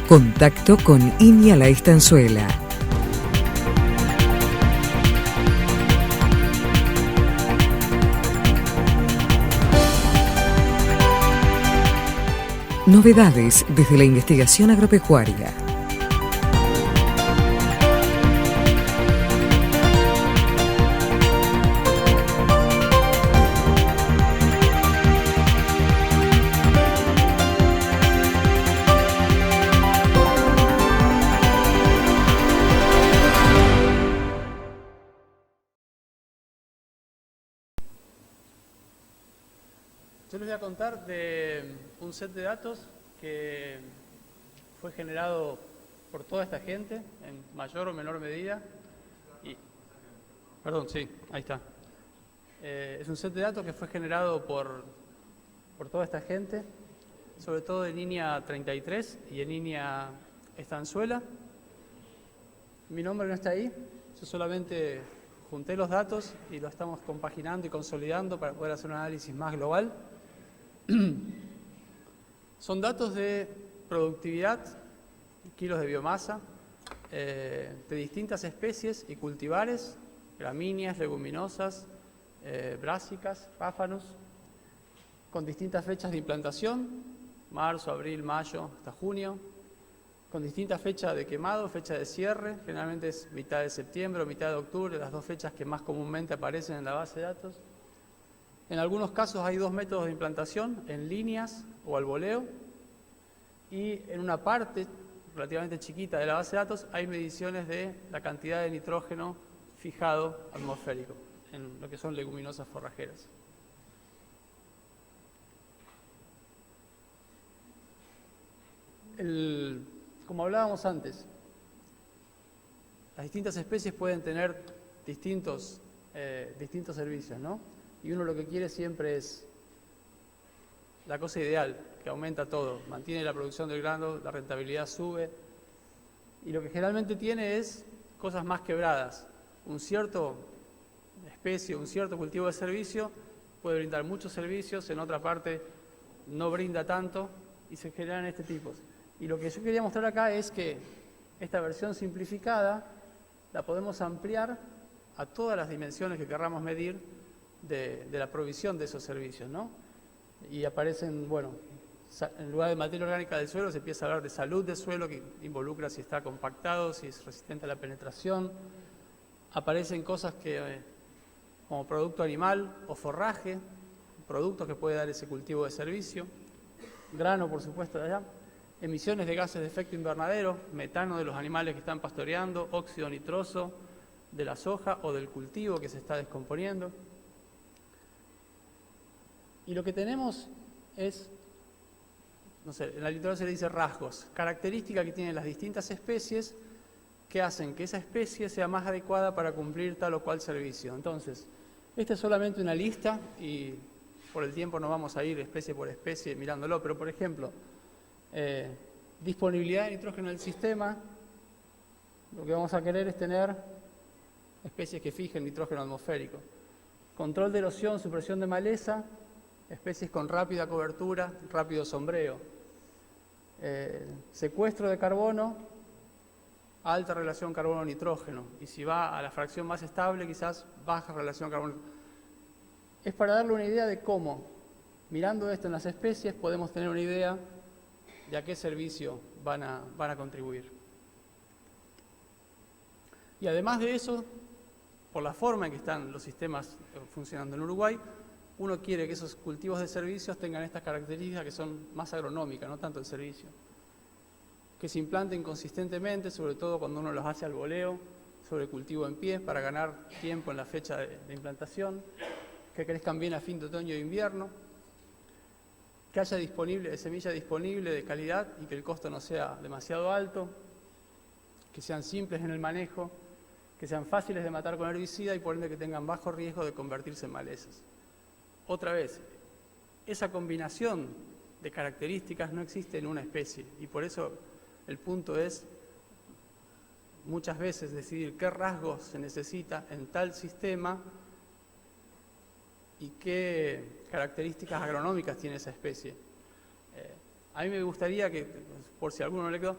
Contacto con Iña La Estanzuela. Novedades desde la investigación agropecuaria. Yo les voy a contar de un set de datos que fue generado por toda esta gente, en mayor o menor medida. Perdón, sí, ahí está. Es un set de datos que fue generado por toda esta gente, sobre todo en línea 33 y en línea Estanzuela. Mi nombre no está ahí, yo solamente junté los datos y lo estamos compaginando y consolidando para poder hacer un análisis más global. Son datos de productividad, kilos de biomasa, de distintas especies y cultivares, gramíneas, leguminosas, brásicas, ráfanos, con distintas fechas de implantación, marzo, abril, mayo, hasta junio, con distintas fechas de quemado, fecha de cierre, generalmente es mitad de septiembre o mitad de octubre, las dos fechas que más comúnmente aparecen en la base de datos. En algunos casos hay dos métodos de implantación, en líneas o al voleo, y en una parte relativamente chiquita de la base de datos hay mediciones de la cantidad de nitrógeno fijado atmosférico, en lo que son leguminosas forrajeras. Como hablábamos antes, las distintas especies pueden tener distintos servicios, ¿no? Y uno lo que quiere siempre es la cosa ideal, que aumenta todo, mantiene la producción del grano, la rentabilidad sube, y lo que generalmente tiene es cosas más quebradas. Un cierto especie, un cierto cultivo de servicio puede brindar muchos servicios, en otra parte no brinda tanto, y se generan este tipo. Y lo que yo quería mostrar acá es que esta versión simplificada la podemos ampliar a todas las dimensiones que querramos medir de la provisión de esos servicios, ¿no? Y aparecen, bueno, en lugar de materia orgánica del suelo se empieza a hablar de salud del suelo, que involucra si está compactado, si es resistente a la penetración. Aparecen cosas que, como producto animal o forraje, productos que puede dar ese cultivo de servicio, grano, por supuesto, de allá, emisiones de gases de efecto invernadero, metano de los animales que están pastoreando, óxido nitroso de la soja o del cultivo que se está descomponiendo. Y lo que tenemos es, no sé, en la literatura se le dice rasgos, características que tienen las distintas especies que hacen que esa especie sea más adecuada para cumplir tal o cual servicio. Entonces, esta es solamente una lista y por el tiempo no vamos a ir especie por especie mirándolo, pero por ejemplo, disponibilidad de nitrógeno en el sistema, lo que vamos a querer es tener especies que fijen nitrógeno atmosférico. Control de erosión, supresión de maleza, especies con rápida cobertura, rápido sombreo. Secuestro de carbono, alta relación carbono-nitrógeno. Y si va a la fracción más estable, quizás baja relación carbono. Es para darle una idea de cómo, mirando esto en las especies, podemos tener una idea de a qué servicio van a contribuir. Y además de eso, por la forma en que están los sistemas funcionando en Uruguay, uno quiere que esos cultivos de servicios tengan estas características que son más agronómicas, no tanto el servicio. Que se implanten consistentemente, sobre todo cuando uno los hace al voleo, sobre cultivo en pie, para ganar tiempo en la fecha de implantación. Que crezcan bien a fin de otoño e invierno. Que haya semilla disponible de calidad y que el costo no sea demasiado alto. Que sean simples en el manejo. Que sean fáciles de matar con herbicida y por ende que tengan bajo riesgo de convertirse en malezas. Otra vez, esa combinación de características no existe en una especie y por eso el punto es muchas veces decidir qué rasgos se necesita en tal sistema y qué características agronómicas tiene esa especie. A mí me gustaría que, por si a alguno no le quedó,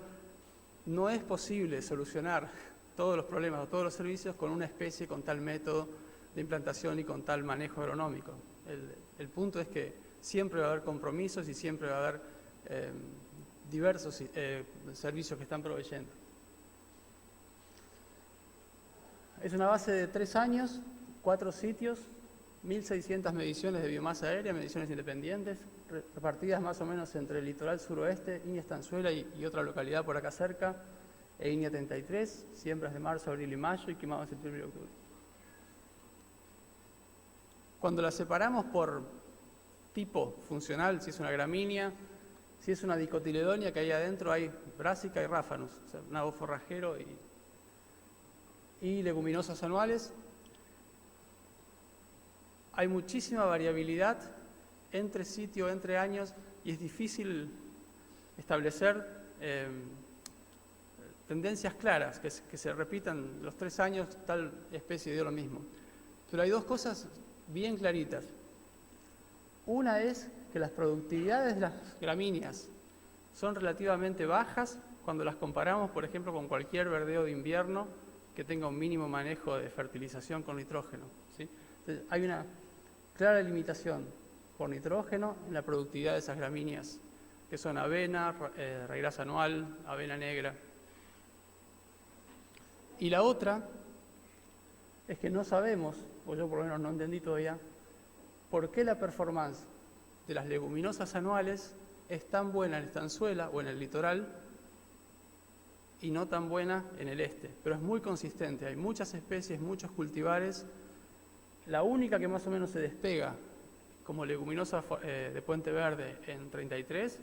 no es posible solucionar todos los problemas o todos los servicios con una especie, con tal método de implantación y con tal manejo agronómico. El punto es que siempre va a haber compromisos y siempre va a haber diversos servicios que están proveyendo. Es una base de 3 años, 4 sitios, 1.600 mediciones de biomasa aérea, mediciones independientes, repartidas más o menos entre el litoral suroeste, Iña Estanzuela y otra localidad por acá cerca, e Iña 33, siembras de marzo, abril y mayo y quemados en septiembre y octubre. Cuando las separamos por tipo funcional, si es una gramínea, si es una dicotiledonia, que ahí adentro hay brásica y ráfanos, o sea, nabo forrajero y leguminosas anuales, hay muchísima variabilidad entre sitio, entre años, y es difícil establecer tendencias claras, que se repitan los 3 años, tal especie dio lo mismo. Pero hay 2 cosas bien claritas. Una es que las productividades de las gramíneas son relativamente bajas cuando las comparamos, por ejemplo, con cualquier verdeo de invierno que tenga un mínimo manejo de fertilización con nitrógeno, ¿sí? Entonces, hay una clara limitación por nitrógeno en la productividad de esas gramíneas, que son avena, raigrasa anual, avena negra. Y la otra es que no sabemos, o yo por lo menos no entendí todavía, por qué la performance de las leguminosas anuales es tan buena en Estanzuela o en el litoral y no tan buena en el este. Pero es muy consistente, hay muchas especies, muchos cultivares. La única que más o menos se despega como leguminosa de Puente Verde en 33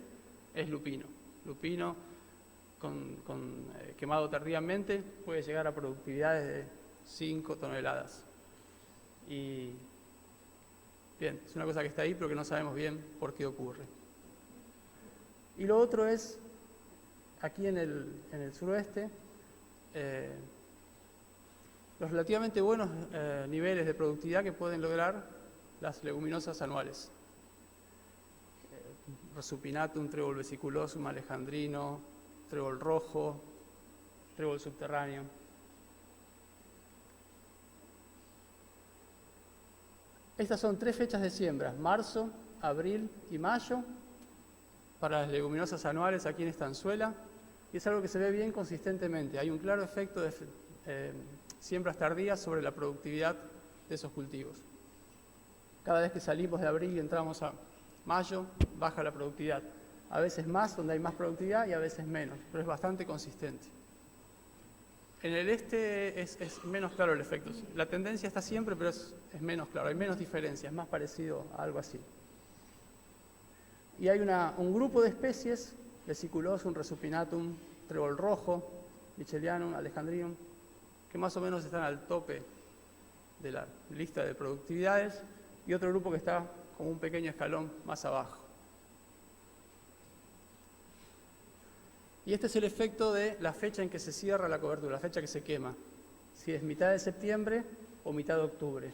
es lupino. Lupino con quemado tardíamente puede llegar a productividades de 5 toneladas. Y bien, es una cosa que está ahí, pero que no sabemos bien por qué ocurre. Y lo otro es, aquí en el suroeste, los relativamente buenos niveles de productividad que pueden lograr las leguminosas anuales. Resupinatum, trébol vesiculosum, alejandrino, trébol rojo, trébol subterráneo. Estas son 3 fechas de siembra, marzo, abril y mayo, para las leguminosas anuales aquí en Estanzuela, y es algo que se ve bien consistentemente. Hay un claro efecto de siembras tardías sobre la productividad de esos cultivos. Cada vez que salimos de abril y entramos a mayo, baja la productividad. A veces más, donde hay más productividad, y a veces menos, pero es bastante consistente. En el este es menos claro el efecto. La tendencia está siempre, pero es menos claro, hay menos diferencias, más parecido a algo así. Y hay un grupo de especies, Vesiculosum, Resupinatum, trébol rojo, Michelianum, Alejandrinum, que más o menos están al tope de la lista de productividades, y otro grupo que está como un pequeño escalón más abajo. Y este es el efecto de la fecha en que se cierra la cobertura, la fecha que se quema, si es mitad de septiembre o mitad de octubre.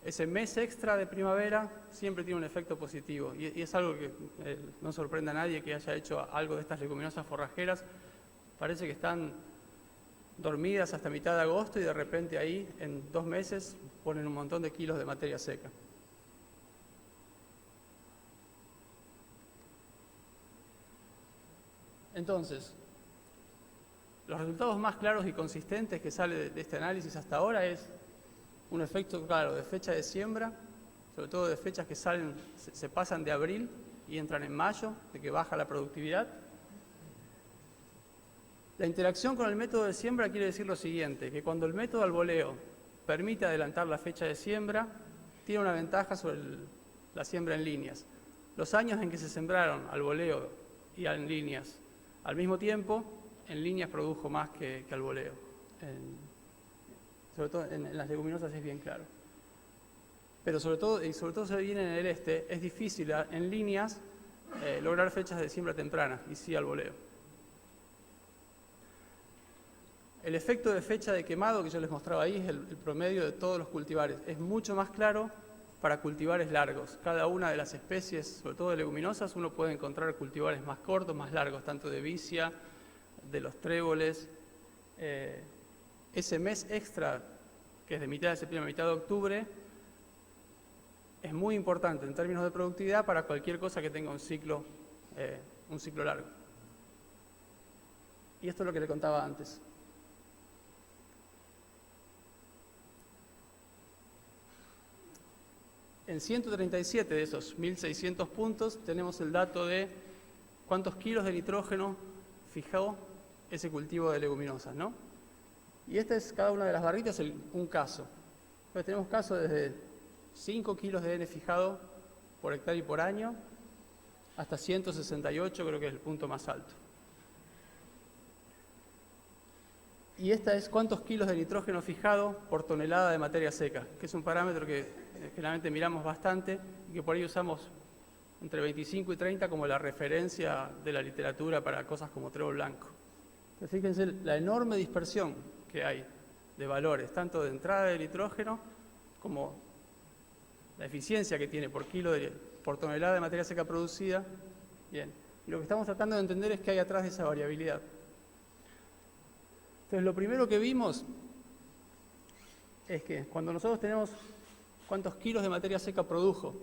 Ese mes extra de primavera siempre tiene un efecto positivo, y es algo que no sorprende a nadie que haya hecho algo de estas leguminosas forrajeras. Parece que están dormidas hasta mitad de agosto y de repente ahí en 2 meses ponen un montón de kilos de materia seca. Entonces, los resultados más claros y consistentes que sale de este análisis hasta ahora es un efecto claro de fecha de siembra, sobre todo de fechas que se pasan de abril y entran en mayo, de que baja la productividad. La interacción con el método de siembra quiere decir lo siguiente, que cuando el método al voleo permite adelantar la fecha de siembra, tiene una ventaja sobre la siembra en líneas. Los años en que se sembraron al voleo y en líneas al mismo tiempo, en líneas produjo más que al voleo. Sobre todo en las leguminosas es bien claro. Pero sobre todo se viene en el este, es difícil en líneas lograr fechas de siembra temprana, y sí al voleo. El efecto de fecha de quemado que yo les mostraba ahí es el promedio de todos los cultivares. Es mucho más claro para cultivares largos. Cada una de las especies, sobre todo de leguminosas, uno puede encontrar cultivares más cortos, más largos, tanto de vicia de los tréboles. Ese mes extra, que es de mitad de septiembre a mitad de octubre, es muy importante en términos de productividad para cualquier cosa que tenga un ciclo largo. Y esto es lo que le contaba antes. En 137 de esos 1.600 puntos tenemos el dato de cuántos kilos de nitrógeno fijó ese cultivo de leguminosas, ¿no? Y esta es cada una de las barritas un caso. Entonces tenemos casos desde 5 kilos de N fijado por hectárea y por año hasta 168, creo que es el punto más alto. Y esta es cuántos kilos de nitrógeno fijado por tonelada de materia seca, que es un parámetro que generalmente miramos bastante y que por ahí usamos entre 25 y 30 como la referencia de la literatura para cosas como trébol blanco. Entonces, fíjense la enorme dispersión que hay de valores, tanto de entrada de nitrógeno como la eficiencia que tiene por tonelada de materia seca producida. Bien, y lo que estamos tratando de entender es qué hay atrás de esa variabilidad. Entonces, lo primero que vimos es que cuando nosotros tenemos cuántos kilos de materia seca produjo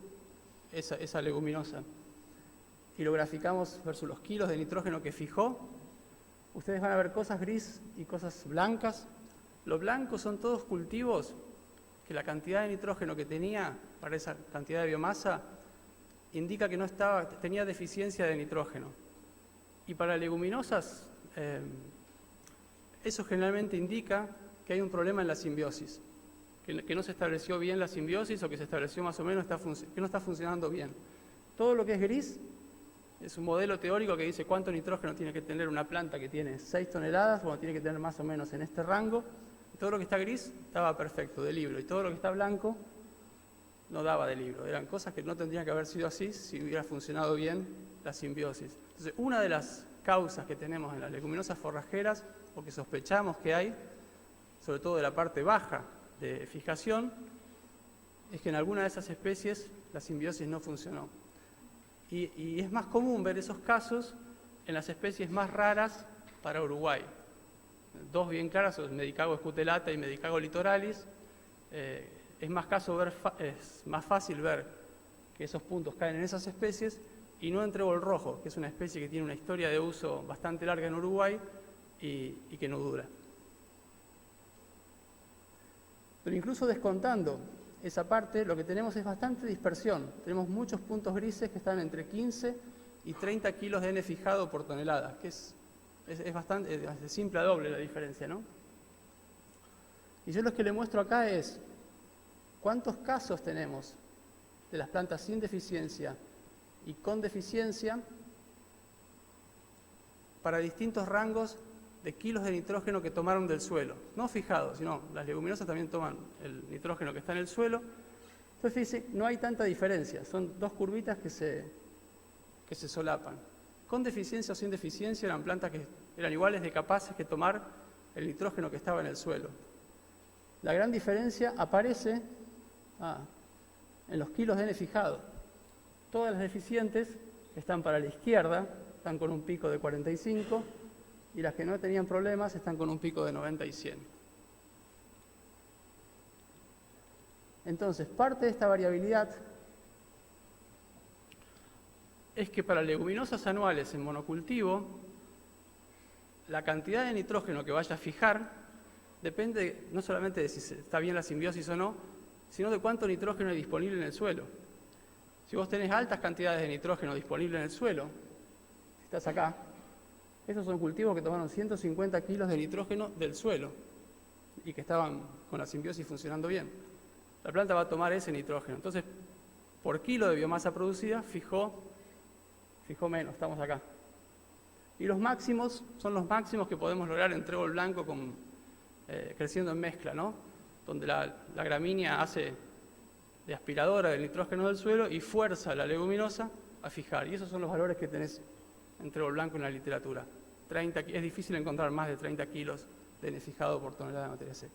esa leguminosa y lo graficamos versus los kilos de nitrógeno que fijó, ustedes van a ver cosas gris y cosas blancas. Los blancos son todos cultivos que la cantidad de nitrógeno que tenía para esa cantidad de biomasa indica que tenía deficiencia de nitrógeno. Y para leguminosas, eso generalmente indica que hay un problema en la simbiosis, que no se estableció bien la simbiosis o que se estableció más o menos, que no está funcionando bien. Todo lo que es gris es un modelo teórico que dice cuánto nitrógeno tiene que tener una planta que tiene 6 toneladas, bueno, tiene que tener más o menos en este rango. Todo lo que está gris estaba perfecto, de libro, y todo lo que está blanco no daba de libro. Eran cosas que no tendrían que haber sido así si hubiera funcionado bien la simbiosis. Entonces, una de las causas que tenemos en las leguminosas forrajeras, o que sospechamos que hay, sobre todo de la parte baja de fijación, es que en alguna de esas especies la simbiosis no funcionó. Y es más común ver esos casos en las especies más raras para Uruguay. Dos bien claras son Medicago escutelata y Medicago litoralis. Es más fácil ver que esos puntos caen en esas especies y no en trébol rojo, que es una especie que tiene una historia de uso bastante larga en Uruguay y que no dura. Pero incluso descontando esa parte, lo que tenemos es bastante dispersión. Tenemos muchos puntos grises que están entre 15 y 30 kilos de N fijado por tonelada, que es de simple a doble la diferencia, ¿no? Y yo lo que le muestro acá es cuántos casos tenemos de las plantas sin deficiencia y con deficiencia para distintos rangos de kilos de nitrógeno que tomaron del suelo. No fijados, sino las leguminosas también toman el nitrógeno que está en el suelo. Entonces, fíjense, no hay tanta diferencia. Son dos curvitas que se solapan. Con deficiencia o sin deficiencia eran plantas que eran iguales de capaces que tomar el nitrógeno que estaba en el suelo. La gran diferencia aparece en los kilos de N fijado. Todas las deficientes que están para la izquierda están con un pico de 45 y las que no tenían problemas están con un pico de 90 y 100. Entonces, parte de esta variabilidad es que para leguminosas anuales en monocultivo, la cantidad de nitrógeno que vaya a fijar depende no solamente de si está bien la simbiosis o no, sino de cuánto nitrógeno hay disponible en el suelo. Si vos tenés altas cantidades de nitrógeno disponible en el suelo, si estás acá, esos son cultivos que tomaron 150 kilos de nitrógeno del suelo y que estaban con la simbiosis funcionando bien. La planta va a tomar ese nitrógeno. Entonces, por kilo de biomasa producida, fijó menos, estamos acá. Y los máximos son los máximos que podemos lograr en trébol blanco creciendo en mezcla, ¿no? Donde la gramínea hace de aspiradora del nitrógeno del suelo y fuerza a la leguminosa a fijar. Y esos son los valores que tenés en trébol blanco en la literatura. Es difícil encontrar más de 30 kilos de N fijado por tonelada de materia seca.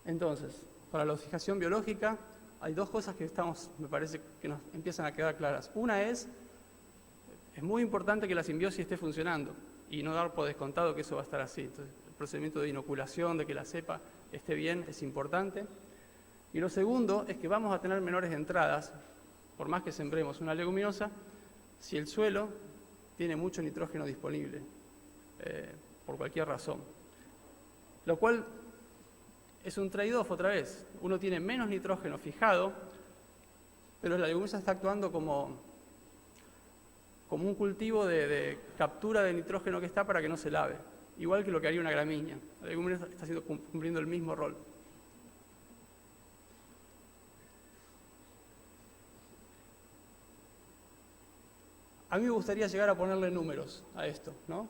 Entonces, para la fijación biológica hay dos cosas que me parece que nos empiezan a quedar claras. Una es muy importante que la simbiosis esté funcionando y no dar por descontado que eso va a estar así. Entonces, el procedimiento de inoculación, de que la cepa esté bien, es importante. Y lo segundo es que vamos a tener menores entradas, por más que sembremos una leguminosa, si el suelo tiene mucho nitrógeno disponible, por cualquier razón. Lo cual es un trade-off otra vez. Uno tiene menos nitrógeno fijado, pero la leguminosa está actuando como un cultivo de captura de nitrógeno que está para que no se lave. Igual que lo que haría una gramínea. La leguminosa está cumpliendo el mismo rol. A mí me gustaría llegar a ponerle números a esto, ¿no?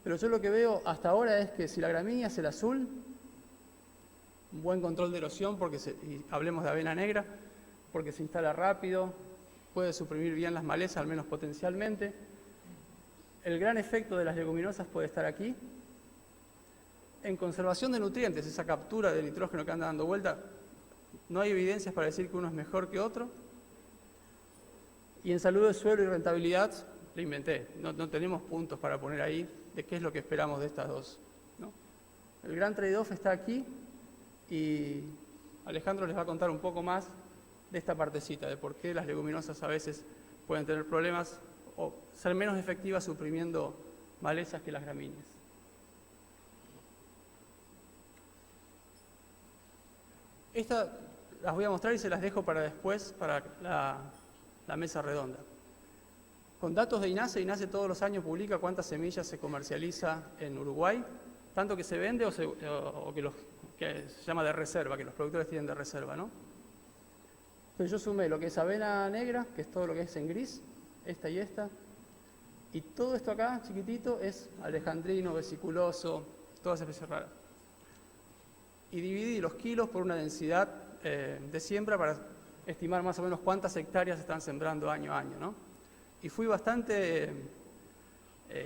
Pero yo lo que veo hasta ahora es que si la gramínea es el azul, un buen control de erosión, y hablemos de avena negra, porque se instala rápido, puede suprimir bien las malezas, al menos potencialmente. El gran efecto de las leguminosas puede estar aquí. En conservación de nutrientes, esa captura de nitrógeno que anda dando vuelta, no hay evidencias para decir que uno es mejor que otro. Y en salud del suelo y rentabilidad, lo inventé. No tenemos puntos para poner ahí de qué es lo que esperamos de estas dos, ¿no? El gran trade-off está aquí y Alejandro les va a contar un poco más de esta partecita, de por qué las leguminosas a veces pueden tener problemas o ser menos efectivas suprimiendo malezas que las gramíneas. Estas las voy a mostrar y se las dejo para después, para la mesa redonda. Con datos de INASE, INASE todos los años publica cuántas semillas se comercializa en Uruguay, tanto que se vende o que se llama de reserva, que los productores tienen de reserva, ¿no? Entonces yo sumé lo que es avena negra, que es todo lo que es en gris, esta y esta, y todo esto acá, chiquitito, es alejandrino, vesiculoso, todas especies raras. Y dividí los kilos por una densidad de siembra para estimar más o menos cuántas hectáreas están sembrando año a año, ¿no? Y fui bastante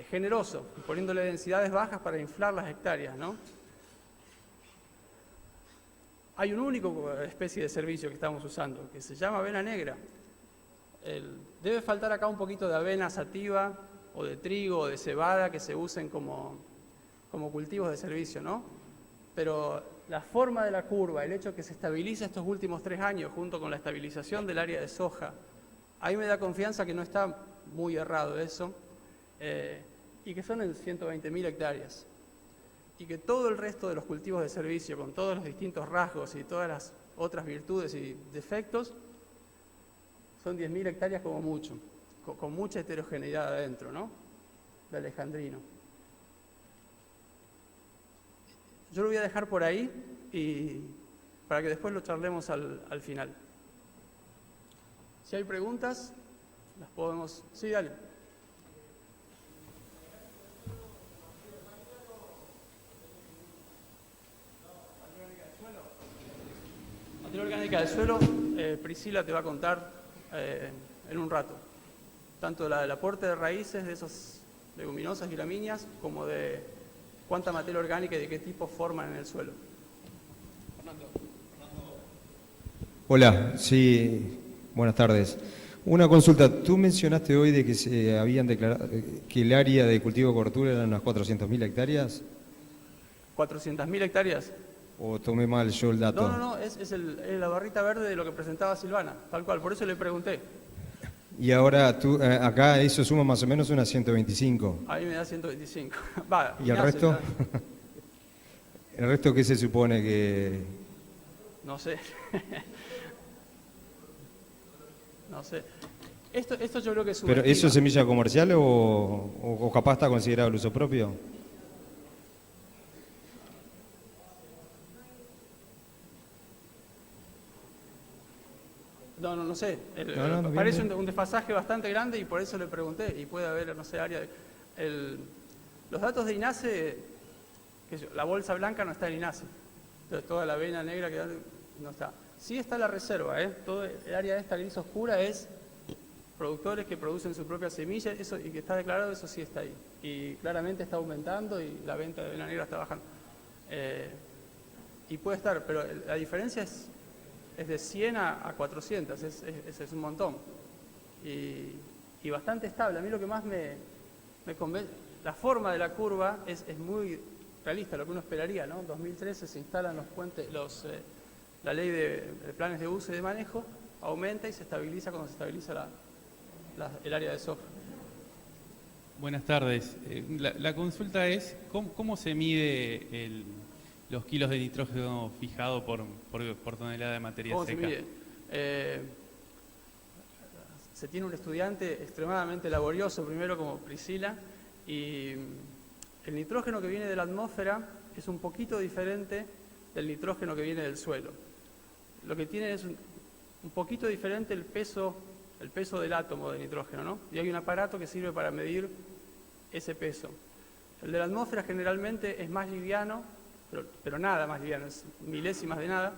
generoso, poniéndole densidades bajas para inflar las hectáreas, ¿no? Hay un único especie de servicio que estamos usando, que se llama avena negra. Debe faltar acá un poquito de avena sativa, o de trigo, o de cebada, que se usen como cultivos de servicio, ¿no? Pero la forma de la curva, el hecho de que se estabilice estos últimos 3 años, junto con la estabilización del área de soja, ahí me da confianza que no está muy errado eso, y que son en 120.000 hectáreas. Y que todo el resto de los cultivos de servicio, con todos los distintos rasgos y todas las otras virtudes y defectos, son 10.000 hectáreas como mucho, con mucha heterogeneidad adentro, ¿no? De alejandrino. Yo lo voy a dejar por ahí y para que después lo charlemos al final. Si hay preguntas, las podemos... Sí, dale. Materia orgánica del suelo, Priscila te va a contar en un rato. Tanto del aporte de raíces de esas leguminosas y gramíneas, como de cuánta materia orgánica y de qué tipo forman en el suelo. Fernando. Hola, sí, buenas tardes. Una consulta, tú mencionaste hoy de que se habían declarado que el área de cultivo de cobertura eran unas 400.000 hectáreas. ¿400.000 hectáreas? ¿O tomé mal yo el dato? No, es la barrita verde de lo que presentaba Silvana, tal cual, por eso le pregunté. Y ahora tú, acá eso suma más o menos unas 125. A mí me da 125. Va, ¿Y el resto? ¿El resto qué se supone que...? No sé. No sé. Esto yo creo que es ¿Pero eso es semilla comercial o capaz está considerado el uso propio? No sé. Parece un desfasaje bastante grande y por eso le pregunté. Y puede haber, no sé, área de... los datos de INASE, la bolsa blanca no está en INASE. Entonces, toda la avena negra que no está. Sí está la reserva, todo el área esta gris oscura es productores que producen su propia semilla, eso, y que está declarado, eso sí está ahí. Y claramente está aumentando y la venta de avena negra está bajando. Y puede estar, pero la diferencia es es de 100 a 400, es un montón. Y bastante estable. A mí lo que más me convence, la forma de la curva es muy realista, lo que uno esperaría, ¿no? En 2013 se instalan los puentes, la ley de planes de uso y de manejo, aumenta y se estabiliza cuando se estabiliza el área de software. Buenas tardes. La consulta es, ¿cómo se mide los kilos de nitrógeno fijado por tonelada de materia ¿Cómo seca? se mide? Se tiene un estudiante extremadamente laborioso, primero como Priscila, y el nitrógeno que viene de la atmósfera es un poquito diferente del nitrógeno que viene del suelo. Lo que tiene es un poquito diferente el peso del átomo de nitrógeno, ¿no? Y hay un aparato que sirve para medir ese peso. El de la atmósfera generalmente es más liviano, pero nada más liviano, es milésimas de nada,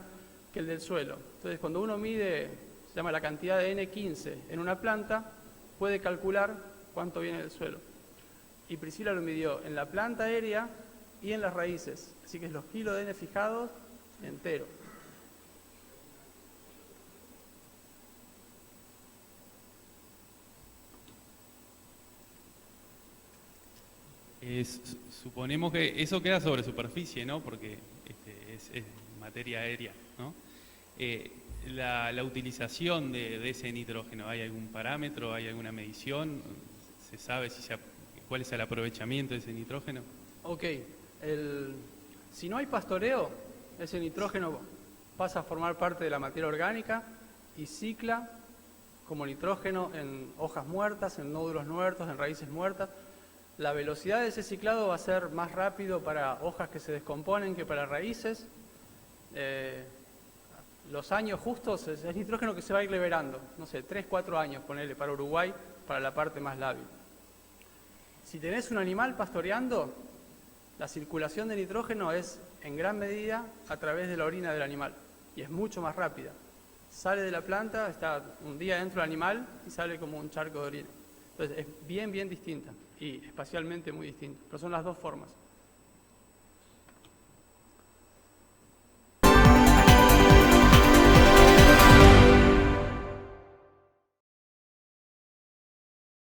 que el del suelo. Entonces, cuando uno mide, se llama la cantidad de N15 en una planta, puede calcular cuánto viene del suelo. Y Priscila lo midió en la planta aérea y en las raíces, así que es los kilos de N fijados enteros. Suponemos que eso queda sobre superficie, ¿no? Porque es materia aérea, ¿no? La utilización de ese nitrógeno, ¿hay algún parámetro, hay alguna medición? ¿Se sabe cuál es el aprovechamiento de ese nitrógeno? Ok, si no hay pastoreo, ese nitrógeno pasa a formar parte de la materia orgánica y cicla como nitrógeno en hojas muertas, en nódulos muertos, en raíces muertas. La velocidad de ese ciclado va a ser más rápido para hojas que se descomponen que para raíces. Los años justos es nitrógeno que se va a ir liberando, no sé, 3, 4 años, ponele para Uruguay, para la parte más lábil. Si tenés un animal pastoreando, la circulación de nitrógeno es en gran medida a través de la orina del animal y es mucho más rápida. Sale de la planta, está un día dentro del animal y sale como un charco de orina. Entonces es bien distinta y espacialmente muy distinta, pero son las dos formas.